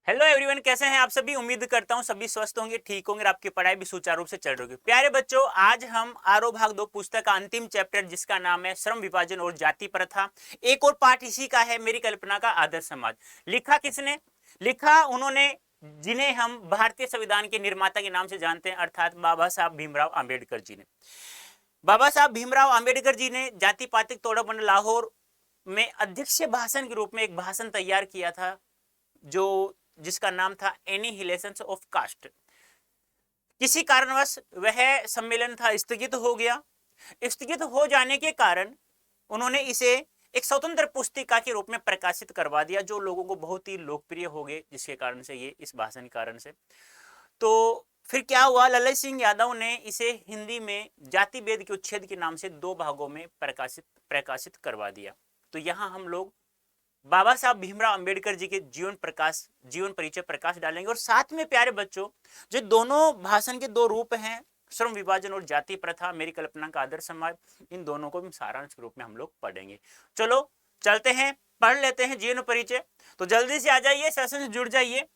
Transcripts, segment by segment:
Hello everyone, कैसे हैं आप सभी। उम्मीद करता हूं सभी स्वस्थ होंगे, ठीक होंगे और आपकी पढ़ाई भी सुचारू रूप से चल रही होगी। प्यारे बच्चों, आज हम आरो भाग 2 पुस्तक का अंतिम चैप्टर जिसका नाम है श्रम विभाजन और जाति प्रथा, एक और पार्ट इसी का है, मेरी कल्पना का आदर्श समाज। लिखा किसने? लिखा उन्होंने जिन्हें हम भारतीय संविधान के निर्माता के नाम से जानते हैं, अर्थात बाबा साहब भीमराव आम्बेडकर जी ने। बाबा साहब भीमराव आम्बेडकर जी ने जाति पातिक तोड़ाबंद लाहौर में अध्यक्ष भाषण के रूप में एक भाषण तैयार किया था, जो जिसका नाम था एनिहिलेशन ऑफ कास्ट। किसी कारणवश वह सम्मेलन था स्थगित हो गया। स्थगित हो जाने के कारण उन्होंने इसे एक स्वतंत्र पुस्तिका के रूप में प्रकाशित करवा दिया, जो लोगों को बहुत ही लोकप्रिय हो गए, जिसके कारण से ये इस भाषण के कारण से। तो फिर क्या हुआ, ललन सिंह यादव ने इसे हिंदी में जाति भेद के उच्छेद के नाम से 2 भागों में प्रकाशित करवा दिया। तो यहाँ हम लोग बाबा साहब भीमराव अंबेडकर जी के जीवन परिचय प्रकाश डालेंगे, और साथ में प्यारे बच्चों, जो दोनों भाषण के 2 रूप हैं, श्रम विभाजन और जाति प्रथा, मेरी कल्पना का आदर्श समाज, इन दोनों को भी सारांश के रूप में हम लोग पढ़ेंगे। चलो चलते हैं, पढ़ लेते हैं जीवन परिचय। तो जल्दी से आ जाइए, सेशन से जुड़ जाइए।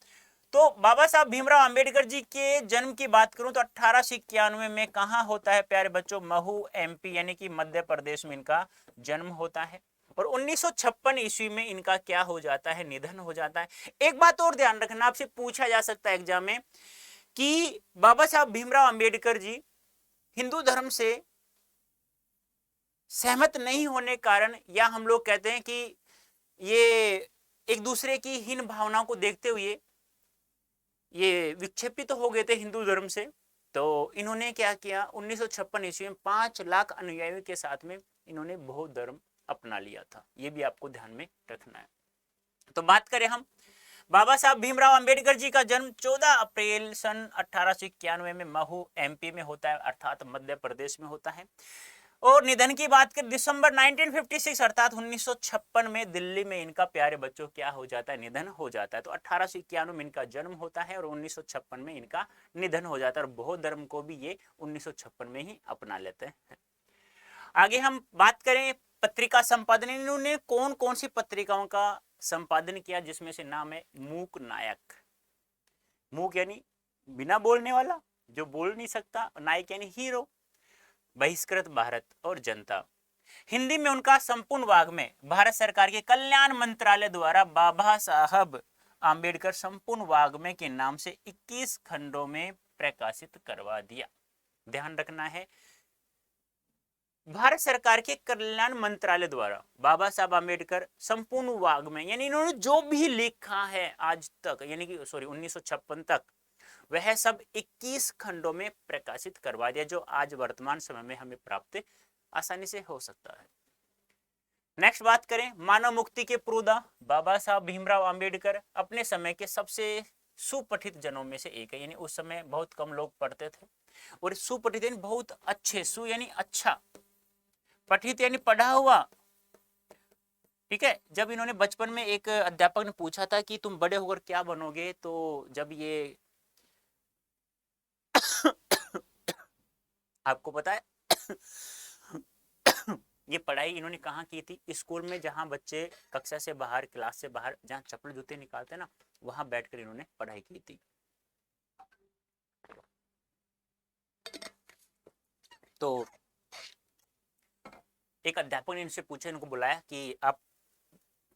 तो बाबा साहब भीमराव अंबेडकर जी के जन्म की बात करूं तो 1891 में कहां होता है प्यारे बच्चों? महू एमपी यानी कि मध्य प्रदेश में इनका जन्म होता है। और 1956 ईस्वी में इनका क्या हो जाता है? निधन हो जाता है। एक बात और ध्यान रखना, आपसे पूछा जा सकता है एग्जाम में कि बाबा साहब भीमराव अंबेडकर जी हिंदू धर्म से सहमत नहीं होने कारण, या हम लोग कहते हैं कि ये एक दूसरे की हीन भावनाओं को देखते हुए ये विक्षेपित तो हो गए थे हिंदू धर्म से। तो इन्होंने क्या किया, 1956 ईस्वी में 5 लाख अनुयायियों के साथ में इन्होंने बौद्ध धर्म अपना लिया था। ये भी आपको ध्यान में रखना है। तो बात करें हम, बाबा साहब भीमराव अंबेडकर जी का जन्म 14 अप्रैल सन 1891 में महू एमपी में होता है, अर्थात मध्य प्रदेश में होता है। और निधन की बात करें, दिसंबर 1956 अर्थात 1956 में दिल्ली में इनका प्यारे बच्चों क्या हो जाता है? निधन हो जाता है। तो 1891 में इनका जन्म होता है और 1956 में इनका निधन हो जाता है। और बौद्ध धर्म को भी ये 1956 में ही अपना लेते हैं। आगे हम बात करें पत्रिका संपादन, इन्होंने कौन कौन सी पत्रिकाओं का संपादन किया, जिसमें से नाम है मूक नायक। मूक यानी बिना बोलने वाला, जो बोल नहीं सकता। नायक यानी हीरो। बहिष्कृत भारत और जनता। हिंदी में उनका संपूर्ण वाग्मय भारत सरकार के कल्याण मंत्रालय द्वारा बाबा साहब आम्बेडकर संपूर्ण वाग्मय के नाम से 21 खंडों में प्रकाशित करवा दिया। ध्यान रखना है, भारत सरकार के कल्याण मंत्रालय द्वारा बाबा साहब आम्बेडकर संपूर्ण वाग्मय, यानी इन्होंने जो भी लिखा है आज तक, यानी कि 1956 तक, वह सब 21 खंडों में प्रकाशित करवा दिया, जो आज वर्तमान समय में हमें प्राप्त आसानी से हो सकता है। नेक्स्ट बात करें, मानव मुक्ति के पुरोधा बाबा साहब भीमराव अंबेडकर अपने समय के सबसे सुपठित जनों में से एक है। यानी उस समय बहुत कम लोग पढ़ते थे, और सुपठित यानी बहुत अच्छे, सु यानी अच्छा, पठित यानी पढ़ा हुआ। ठीक है। जब इन्होंने बचपन में, एक अध्यापक ने पूछा था कि तुम बड़े होकर क्या बनोगे, तो जब ये आपको पता है ये पढ़ाई इन्होंने कहाँ की थी? स्कूल में, जहां बच्चे कक्षा से बाहर, क्लास से बाहर, जहां चप्पल जूते निकालते ना, वहां बैठकर इन्होंने पढ़ाई की थी। तो एक अध्यापक ने इनसे पूछा, इनको बुलाया कि आप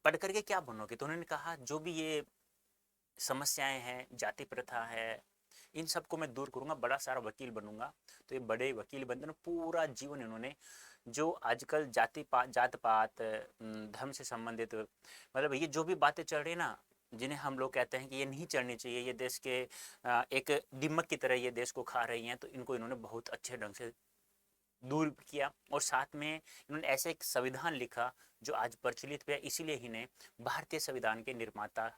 पढ़ करके क्या बनोगे? तो उन्होंने कहा जो भी ये समस्याएं हैं, जाति प्रथा है, इन सबको मैं दूर करूंगा, बड़ा सारा वकील बनूंगा। तो ये बड़े वकील बनते ना, पूरा जीवन इन्होंने जो आजकल जात पात धर्म से संबंधित, मतलब ये जो भी बातें चल रही है ना, जिन्हें हम लोग कहते हैं कि ये नहीं चलनी चाहिए, ये देश के एक दीमक की तरह ये देश को खा रही हैं, तो इनको इन्होंने बहुत अच्छे ढंग से दूर किया। और साथ में इन्होंने ऐसे एक संविधान लिखा जो आज प्रचलित है, इसीलिए इन्हें भारतीय संविधान के निर्माता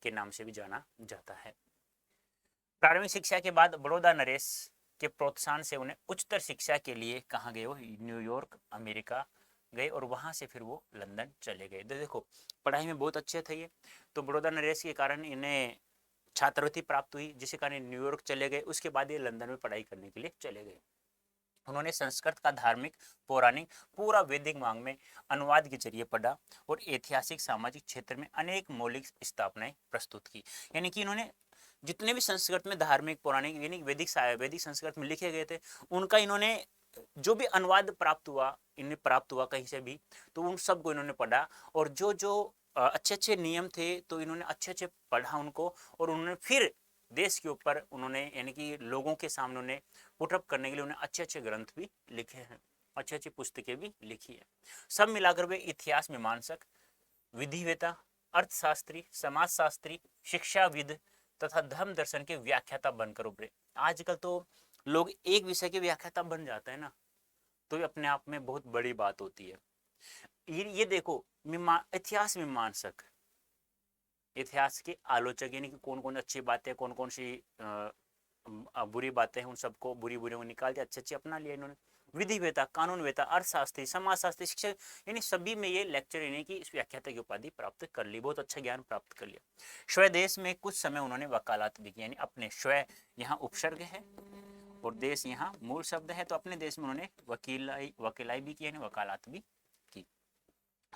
के नाम से भी जाना जाता है। प्रारंभिक शिक्षा के बाद बड़ौदा नरेश के प्रोत्साहन से उन्हें उच्चतर शिक्षा के लिए कहाँ गए? वो न्यूयॉर्क, अमेरिका गए, और वहां से फिर वो लंदन चले गए। तो देखो, पढ़ाई में बहुत अच्छे थे ये। तो बड़ौदा नरेश के कारण इन्हें छात्रवृत्ति प्राप्त हुई, जिसके कारण न्यूयॉर्क चले गए। उसके बाद ये लंदन में पढ़ाई करने के लिए चले गए। उन्होंने संस्कृत का धार्मिक, पौराणिक, पूरा वैदिक मांग में अनुवाद के जरिए पढ़ा और ऐतिहासिक, सामाजिक क्षेत्र में अनेक मौलिक स्थापनाएं प्रस्तुत की। यानी कि इन्होंने जितने भी संस्कृत में धार्मिक, पौराणिक, यानी वैदिक संस्कृत में लिखे गए थे, उनका इन्होंने जो भी अनुवाद प्राप्त हुआ, इन्हें प्राप्त हुआ कहीं से भी, तो उन सबको इन्होंने पढ़ा और जो जो अच्छे अच्छे नियम थे तो इन्होंने अच्छे अच्छे पढ़ा उनको, और उन्होंने फिर देश के ऊपर उन्होंने, यानी कि लोगों के सामने उन्हें पुटअप करने के लिए उन्हें अच्छे अच्छे ग्रंथ भी लिखे हैं, अच्छी अच्छी पुस्तकें भी लिखी है। सब मिलाकर वे इतिहास मीमांसक, विधिवेता, अर्थशास्त्री, समाजशास्त्री, शिक्षाविद तथा धर्म दर्शन के व्याख्याता बनकर उभरे। आजकल तो लोग एक विषय के व्याख्याता बन जाते हैं ना, तो ये अपने आप में बहुत बड़ी बात होती है। ये देखो, इतिहास मीमांसक, इतिहास के आलोचक, यानी कि कौन कौन अच्छी बातें, कौन कौन सी बुरी बातें हैं, उन सबको बुरी बुरी निकाल दिया, अच्छे अच्छे अपना लिया इन्होंने। विधिवेता, कानूनवेता, अर्थशास्त्री, समाजशास्त्री, शिक्षक, यानी सभी में ये लेक्चर, यानी कि इस व्याख्याता की उपाधि प्राप्त कर ली, बहुत अच्छा ज्ञान प्राप्त कर लिया। स्वदेश में कुछ समय उन्होंने वकालत भी की, यानी अपने स्व यहाँ उपसर्ग है और देश यहाँ मूल शब्द है, तो अपने देश में उन्होंने वकीलाई भी की, यानी वकालत भी की।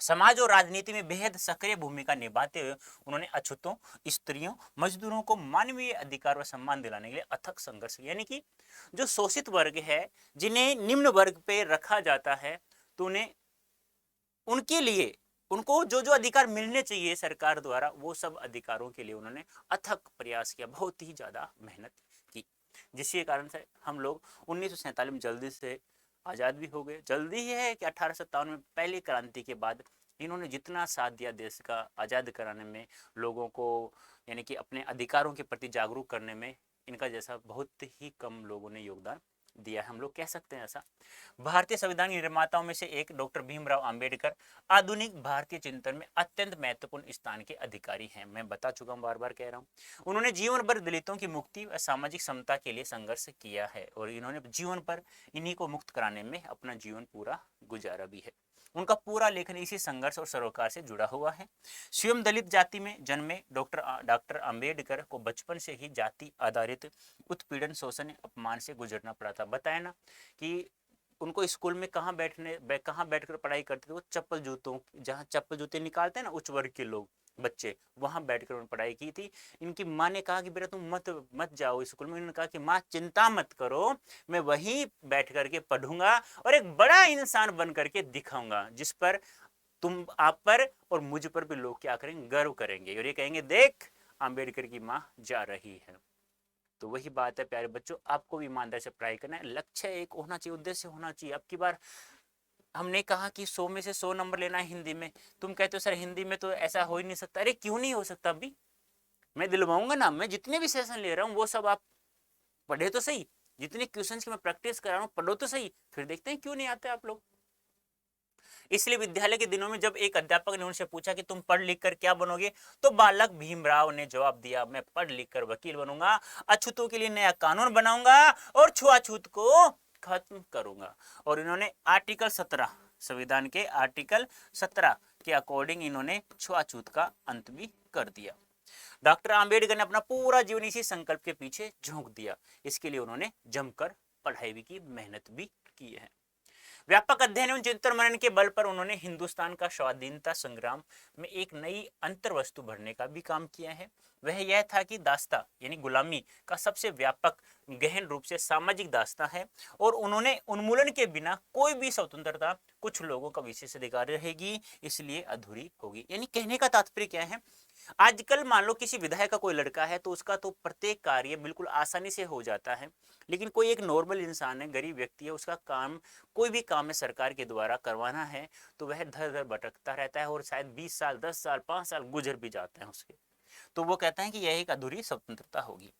समाज और राजनीति में बेहद सक्रिय भूमिका निभाते हुए उन्होंने अछूतों, स्त्रियों, मजदूरों को मानवीय अधिकार व सम्मान दिलाने के लिए अथक संघर्ष किया। यानी कि जो शोषित वर्ग है, जिन्हें निम्न वर्ग पे रखा जाता है, तो उन्हें, उनके लिए, उनको जो जो अधिकार मिलने चाहिए सरकार द्वारा, वो सब अधिकारों के लिए उन्होंने अथक प्रयास किया, बहुत ही ज्यादा मेहनत की, जिसके कारण से हम लोग 1947 में जल्दी से आज़ाद भी हो गए। जल्दी ही है कि 1857 में पहली क्रांति के बाद इन्होंने जितना साथ दिया देश का आज़ाद कराने में, लोगों को यानी कि अपने अधिकारों के प्रति जागरूक करने में, इनका जैसा बहुत ही कम लोगों ने योगदान दिया है, हम लोग कह सकते हैं ऐसा। भारतीय संविधान निर्माताओं में से एक डॉक्टर भीमराव अंबेडकर आधुनिक भारतीय चिंतन में अत्यंत महत्वपूर्ण स्थान के अधिकारी हैं। मैं बता चुका हूं, बार बार कह रहा हूं। उन्होंने जीवन भर दलितों की मुक्ति व सामाजिक समता के लिए संघर्ष किया है और इन्होंने जीवन पर इन्हीं को मुक्त कराने में अपना जीवन पूरा गुजारा भी है। उनका पूरा लेखन इसी संघर्ष और सरोकार से जुड़ा हुआ है। स्वयं दलित जाति में जन्मे डॉक्टर अंबेडकर को बचपन से ही जाति आधारित उत्पीड़न, शोषण, अपमान से गुजरना पड़ा था। बताया ना कि उनको स्कूल में कहाँ बैठकर पढ़ाई करते थे, वो चप्पल जूतों, जहाँ चप्पल जूते निकालते हैं ना उच्च वर्ग के लोग, बच्चे, वहां बैठकर उन्होंने पढ़ाई की थी। इनकी माँ ने कहा कि बेटा तुम मत जाओ स्कूल में। उन्होंने कहा कि माँ चिंता मत करो, मैं वहीं बैठ करके पढ़ूंगा और एक बड़ा इंसान बन करके दिखाऊंगा, जिस पर तुम, आप पर और मुझ पर भी लोग क्या करेंगे, गर्व करेंगे और ये कहेंगे देख अंबेडकर की माँ जा रही है। तो वही बात है प्यारे बच्चों, आपको भी ईमानदारी से पढ़ाई करना है, लक्ष्य एक होना चाहिए, उद्देश्य होना चाहिए। अब की बार हमने कहा कि 100 में से 100 नंबर लेना है हिंदी में, तुम कहते हो सर हिंदी में तो ऐसा हो ही नहीं सकता। अरे क्यों नहीं हो सकता, अभी मैं दिलवाऊंगा ना, मैं जितने भी सेशन ले रहा हूँ वो सब आप पढ़े तो सही, जितने क्वेश्चंस की मैं प्रैक्टिस करा रहा हूँ पढ़ो तो सही, फिर देखते हैं क्यों नहीं आते आप लोग। इसलिए विद्यालय के दिनों में जब एक अध्यापक ने उनसे पूछा कि तुम पढ़ लिख कर क्या बनोगे, तो बालक भीमराव ने जवाब दिया, मैं पढ़ लिख कर वकील बनूंगा, अछूतों के लिए नया कानून बनाऊंगा और छुआछूत को खत्म करूंगा। और इन्होंने आर्टिकल 17, संविधान के आर्टिकल 17 के अकॉर्डिंग इन्होंने छुआछूत का अंत भी कर दिया। डॉक्टर आंबेडकर ने अपना पूरा जीवन इसी संकल्प के पीछे झोंक दिया। इसके लिए उन्होंने जमकर पढ़ाई भी की, मेहनत भी की है। व्यापक अध्ययन एवं चिंतन मनन के बल पर उन्होंने हिंदुस्तान का स्वाधीनता संग्राम में एक नई अंतर्वस्तु भरने का भी काम किया है। वह यह था कि दास्ता यानी गुलामी का सबसे व्यापक गहन रूप से सामाजिक दास्ता है और उन्होंने उन्मूलन के बिना कोई भी स्वतंत्रता कुछ लोगों का विशेष अधिकार रहेगी, इसलिए अधूरी होगी। यानी कहने का तात्पर्य क्या है, आजकल मान लो किसी विधायक का कोई लड़का है तो उसका तो प्रत्येक कार्य बिल्कुल आसानी से हो जाता है, लेकिन कोई एक नॉर्मल इंसान है, गरीब व्यक्ति है, उसका काम, कोई भी काम है सरकार के द्वारा करवाना है तो वह धर धर भटकता रहता है और शायद 20 साल 10 साल 5 साल गुजर भी जाते हैं उसके। तो वो कहते हैं कि यह एक अधूरी स्वतंत्रता होगी।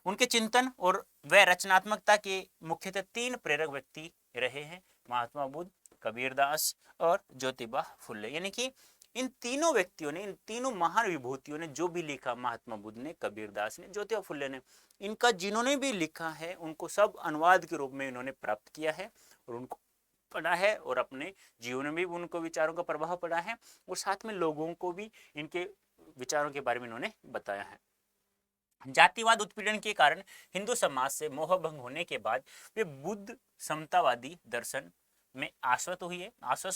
उनके चिंतन और वह रचनात्मकता के मुख्यतः 3 प्रेरक व्यक्ति रहे हैं, महात्मा बुद्ध, कबीरदास और ज्योतिबा फुले। यानी कि इन तीनों व्यक्तियों ने, इन तीनों महान विभूतियों ने जो भी लिखा, महात्मा बुद्ध ने, कबीरदास ने, ज्योतिबा फुले ने, इनका जिन्होंने भी लिखा है उनको सब अनुवाद के रूप में इन्होंने प्राप्त किया है और उनको पढ़ा है और अपने जीवन में भी उनको विचारों का प्रभाव पड़ा है और साथ में लोगों को भी इनके विचारों के बारे में इन्होंने बताया है। जातिवाद उत्पीड़न के कारण हिंदू समाज से मोह भंग होने के बाद वे बुद्ध समतावादी दर्शन में आश्वस्त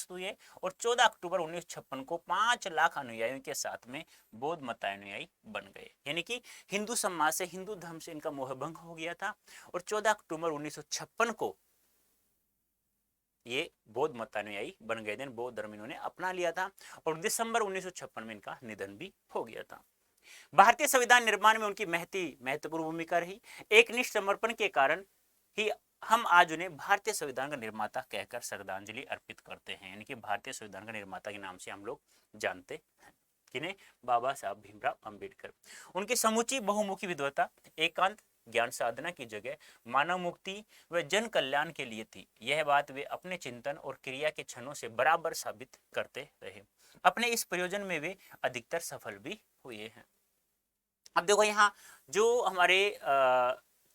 हुए और 14 अक्टूबर 1956 को 5 लाख अनुयायियों के साथ में बौद्ध मतानुयायी बन गए। यानी कि हिंदू समाज से, हिंदू धर्म से इनका मोह भंग हो गया था और 14 अक्टूबर 1956 को ये बौद्ध मतानुयायी बन गए थे, बौद्ध धर्म इन्होंने अपना लिया था और दिसंबर 1956 में इनका निधन भी हो गया था। भारतीय संविधान निर्माण में उनकी महत्वपूर्ण भूमिका रही। एक निष्ठ समर्पण के कारण ही हम आज उन्हें भारतीय संविधान का निर्माता कहकर श्रद्धांजलि अर्पित करते हैं। यानी कि भारतीय संविधान का निर्माता के नाम से हम लोग जानते हैं किन्हें? बाबा साहब भीमराव अंबेडकर। उनकी समूची बहुमुखी विद्वता एकांत ज्ञान साधना की जगह मानव मुक्ति व जन कल्याण के लिए थी। यह बात वे अपने चिंतन और क्रिया के क्षणों से बराबर साबित करते रहे। अपने इस प्रयोजन में वे अधिकतर सफल भी हुए हैं। अब देखो यहाँ जो हमारे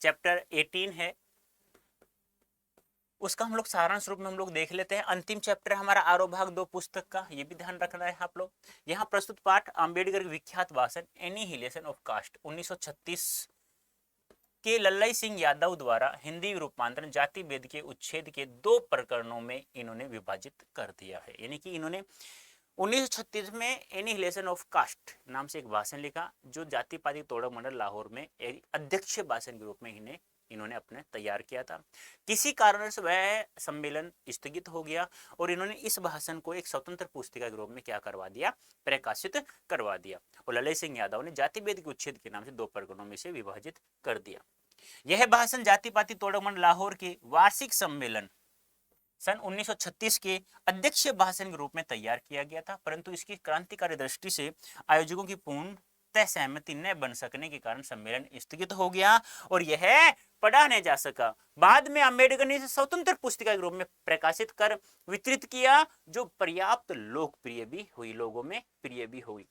चैप्टर 18 है उसका हम लोग सारांश रूप में हम लोग देख लेते हैं। अंतिम चैप्टर हमारा आरो भाग 2 पुस्तक का, ये भी ध्यान रखना है आप लोग। यहाँ प्रस्तुत पाठ अंबेडकर के विख्यात भाषण एनिहिलेशन ऑफ कास्ट 1936 के लल्लई सिंह यादव द्वारा हिंदी रूपांतरण जाति भेद के उच्छेद के 2 प्रकरणों में इन्होंने विभाजित कर दिया है। यानी कि इन्होंने 1936 में एनिहिलेशन ऑफ कास्ट नाम से एक भाषण लिखा जो जाति पाति तोड़क मंडल लाहौर में एक अध्यक्ष भाषण के रूप में इन्होंने अपने तैयार किया था। किसी कारण से वह सम्मेलन स्थगित हो गया और इन्होंने इस भाषण को एक स्वतंत्र पुस्तिका के रूप में क्या करवा दिया? प्रकाशित करवा दिया और लल्लई सिंह यादव ने जाति भेद के उच्छेद के नाम से 2 प्रकरणों में से विभाजित कर दिया। यह भाषण जाति पाति तोड़क मंडल लाहौर के वार्षिक सम्मेलन सन 1936 के अध्यक्षीय भाषण के रूप में तैयार किया गया था, परंतु इसकी क्रांतिकारी दृष्टि से आयोजकों की पूर्णतः सहमति न बन सकने के कारण सम्मेलन स्थगित हो गया और यह पढ़ा नहीं जा सका। बाद में अम्बेडकर ने इसे स्वतंत्र पुस्तिका के रूप में प्रकाशित कर वितरित किया जो पर्याप्त लोकप्रिय भी हुई, लोगों में प्रिय भी हुई।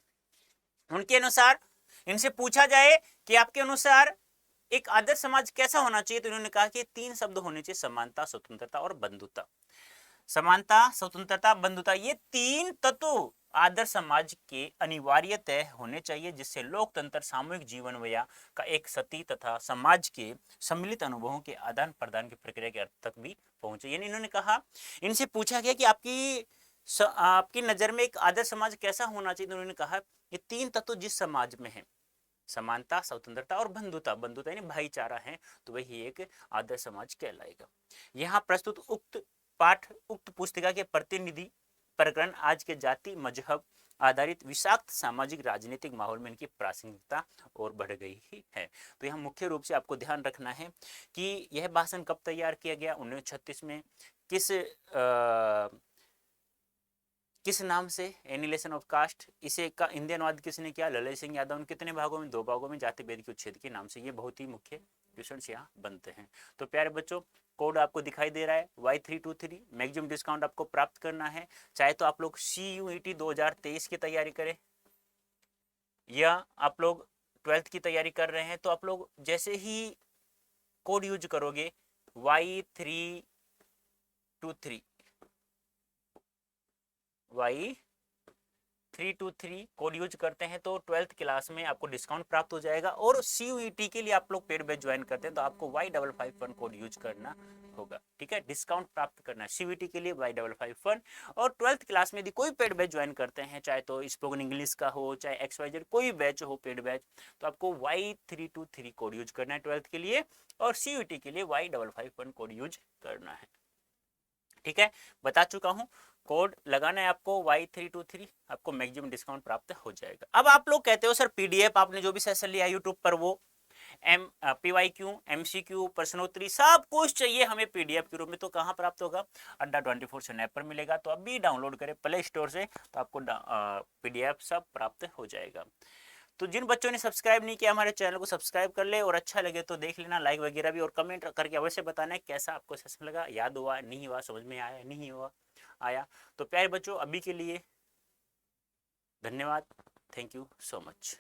उनके अनुसार, इनसे पूछा जाए कि आपके अनुसार एक आदर्श समाज कैसा होना चाहिए, तो उन्होंने कहा कि 3 शब्द होने चाहिए: समानता, स्वतंत्रता और बंधुता। समानता, स्वतंत्रता, बंधुता, ये 3 तत्व आदर्श समाज के अनिवार्यतः होने चाहिए जिससे लोकतंत्र, सामूहिक जीवन व्या का एक सती तथा समाज के सम्मिलित अनुभवों के आदान प्रदान की प्रक्रिया के अर्थ तक भी पहुंचे। यानी इन्होंने कहा, इनसे पूछा गया कि आपकी नजर में एक आदर्श समाज कैसा होना चाहिए, तो उन्होंने कहा ये 3 तत्व जिस समाज में है, समानता, स्वतंत्रता और बंधुता, बंधुता यानी भाईचारा है, तो वही एक आदर्श समाज कहलाएगा। यहाँ प्रस्तुत उक्त पुस्तिका के प्रतिनिधि प्रकरण आज के जाति मजहब आधारित विषाक्त सामाजिक राजनीतिक माहौल में इनकी प्रासंगिकता और बढ़ गई ही है। तो यहाँ मुख्य रूप से आपको ध्यान रखना है कि यह भाषण कब तैयार किया गया? 1936 में। किस नाम से? Annihilation of caste. इसे का हिंदी अनुवाद किसने किया? लल्लई सिंह यादव ने। कितने भागों में? 2 भागों में, जाति भेद के उच्छेद के नाम से। ये बहुत ही मुख्य क्वेश्चन यहाँ बनते हैं। तो प्यारे बच्चों, कोड आपको दिखाई दे रहा है Y323। मैक्सिमम डिस्काउंट आपको प्राप्त करना है, चाहे तो आप लोग CUET 2023 की तैयारी करें या आप लोग 12th की तैयारी कर रहे हैं, तो आप लोग जैसे ही कोड यूज करोगे Y323 कोड यूज करते हैं तो 12th क्लास में आपको डिस्काउंट प्राप्त हो जाएगा। और CUET के लिए आप लोग पेड बैच ज्वाइन करते हैं तो आपको Y551 कोड यूज करना होगा। ठीक है, डिस्काउंट प्राप्त करना है CUET के लिए Y551। और 12th क्लास में यदि कोई पेड बैच ज्वाइन करते हैं, चाहे तो स्पोकन इंग्लिश का हो, चाहे XYZ कोई बैच हो पेड बैच, तो आपको Y323 कोड यूज करना है 12th के लिए और CUET के लिए Y551 कोड यूज करना है। ठीक है, बता चुका हूं, कोड लगाना है आपको Y323, आपको मैक्सिमम डिस्काउंट प्राप्त हो जाएगा। अब आप लोग कहते हो सर PDF आपने जो भी सेशन लिया यूट्यूब पर वो PYQ, MCQ, प्रश्नोत्तरी सब कुछ चाहिए हमें PDF के रूप में, तो कहाँ प्राप्त होगा? अड्डा 24 ऐप पर मिलेगा। तो अभी डाउनलोड करें प्ले स्टोर से, तो आपको PDF सब प्राप्त हो जाएगा। तो जिन बच्चों ने सब्सक्राइब नहीं किया हमारे चैनल को सब्सक्राइब कर ले और अच्छा लगे तो देख लेना, लाइक वगैरह भी, और कमेंट करके अवश्य बताना कैसा आपको सेशन लगा, याद हुआ नहीं हुआ, समझ में आया नहीं हुआ आया। तो प्यारे बच्चों, अभी के लिए धन्यवाद, थैंक यू सो मच।